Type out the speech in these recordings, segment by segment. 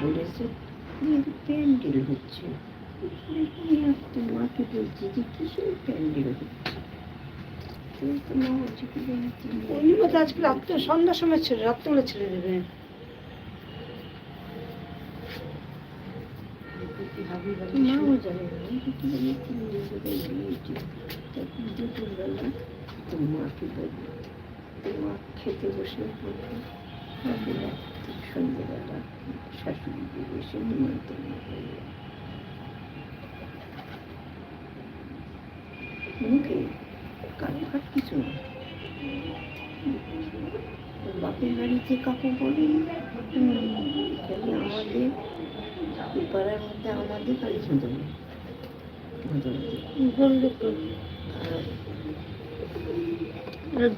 বলেছে প্যান্ডেল হচ্ছে। মাকে বলছি যে কিসের প্যান্ডেল হচ্ছে, আজকে রাত্রে সন্ধ্যার সময় ছেড়ে রাত্রেবেলা ছেড়ে দেবে। মাও জানে না দুপুরবেলা তো মাকে বলবো, তো মা খেতে বসে পড়বে। সন্ধ্যেবেলা শাশুড়ি এসে নিমন্ত্রণ করবে। মুখে কারোঘাট কিছু না। বাপের বাড়িতে কাকু বলেন খালি আমাদের এই পাড়ার মধ্যে আমাদের খালি সুন্দর বললে তো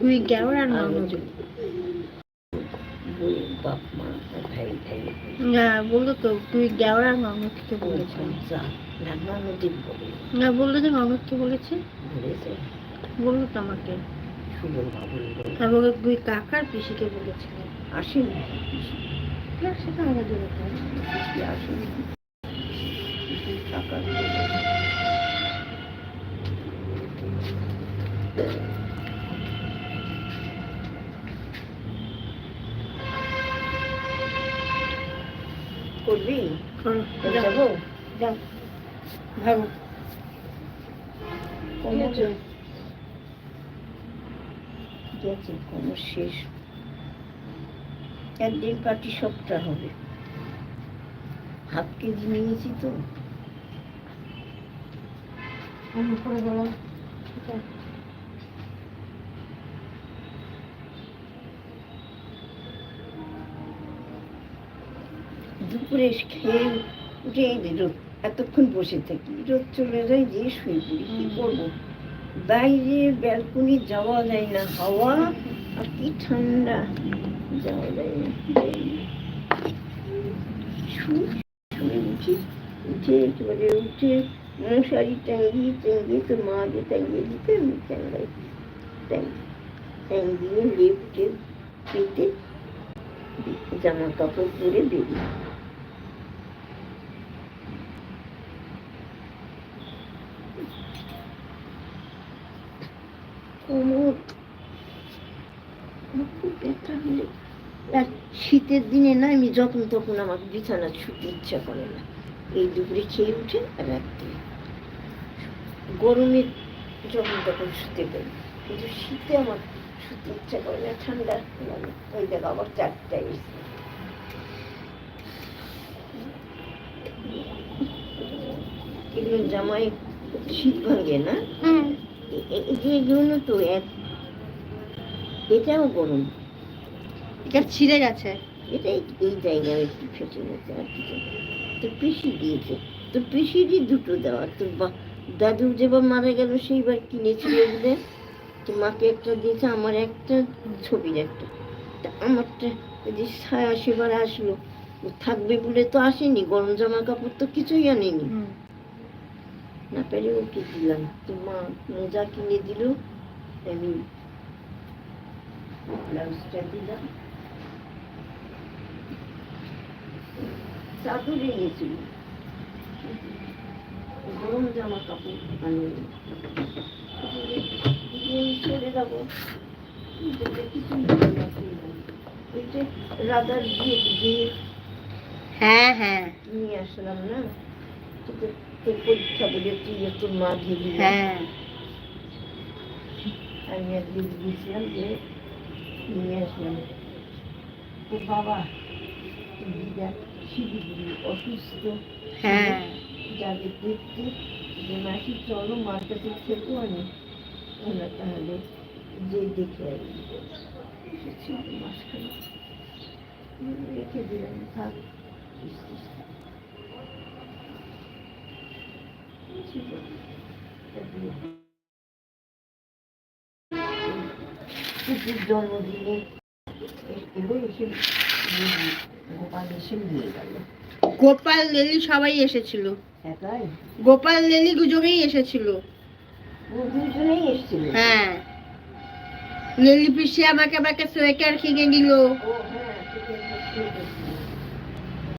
দুই গ্যাওয়ার বাপ মা ভাই ভাই বললো তো তুই গ্যাওয়ার ননদকে বলেছেন নদীর বলে না, বললো যে ননদকে বলেছে বললো তো আমাকে এবং দুই কাকার পিসিকে বলেছিল। আসেনি সেটা আলাদা ব্যাপার, আসেনি কাকার করবি যাবো যাও ভাবো গেছে কোমর শেষ। একদিন পাটি সবটা হবে, হাফ কেজি নিয়েছি তো দুপুরে খেয়ে উঠে রোদ এতক্ষণ বসে থাকি, রোদ চলে যায় যে শুয়ে পড়ি। কি করবো, বাইরে ব্যালকনি যাওয়া যায় না, হাওয়া আর কি ঠান্ডা, যাওয়া যায় না। শুয়ে উঠি, উঠে একেবারে উঠে মশারি টাঙ্গিয়ে তোর মা যে টাঙ্গিয়ে দিতে আমি টাঙ্গাই, টাঙ্গিয়ে লেপ টেপ পেতে জামা কাপড় পরে বেরিয়ে খুব ব্যথা হলে। আর শীতের দিনে না আমি যখন তখন আমার বিছানা ছুটতে ইচ্ছা করে না, এই দুপুরে খেয়ে উঠে আর রাত্রে। গরমে যখন তখন শুতে পারি, কিন্তু শীতে আমার শুতে ইচ্ছা করে না, ঠান্ডা লাগে। ওই দেখ আবার 4টায় এসে এগুলো জামাই শীত ভাঙে না, এগুলো তো এটাও গরম, এটা ছিঁড়ে গেছে, এটাই এই জায়গায় একটু ফেটে গেছে আর কিছু। তোর পিসি দিয়েছে, তোর পিসিরই দুটো দেওয়া। তোর দাদু যেবার মারা গেল সেইবার কিনেছিল বলে তোর মাকে একটা দিয়েছে, আমার একটা, ছবির একটা। তা আমারটা যদি ছায়া সেবার আসলো, থাকবে বলে তো আসেনি, গরম জামা কাপড় তো কিছুই আনেনি, না পেরে ওকে দিলাম। তোর মা মোজা কিনে দিল, আমি ব্লাউজটা দিলাম। চাদর এনেছিল, গরম জামা কাপড় আনেনি। চলে যাবো রাধার দিয়ে হ্যাঁ হ্যাঁ নিয়ে আসলাম না, তোর পরীক্ষা বলে তুই তোর মা দিয়ে। হ্যাঁ আমি একদিন গিয়েছিলাম যে নিয়ে আসলাম। তো বাবা দিদা শিলিগুড়ি অসুস্থ, হ্যাঁ যাদের দেখতে যে মাসি চলো মার কাছে খেতে অনেক, ওরা তাহলে যে দেখে এসেছিল মাসখানে রেখে দিলাম, থাক। জন্মদিনে গোপাল লেলি সবাই এসেছিল, গোপাল লেলি দুজনেই এসেছিল, দুজনেই এসেছিল। হ্যাঁ লেলি পিসি আমাকে সোয়েটার কিনে দিল।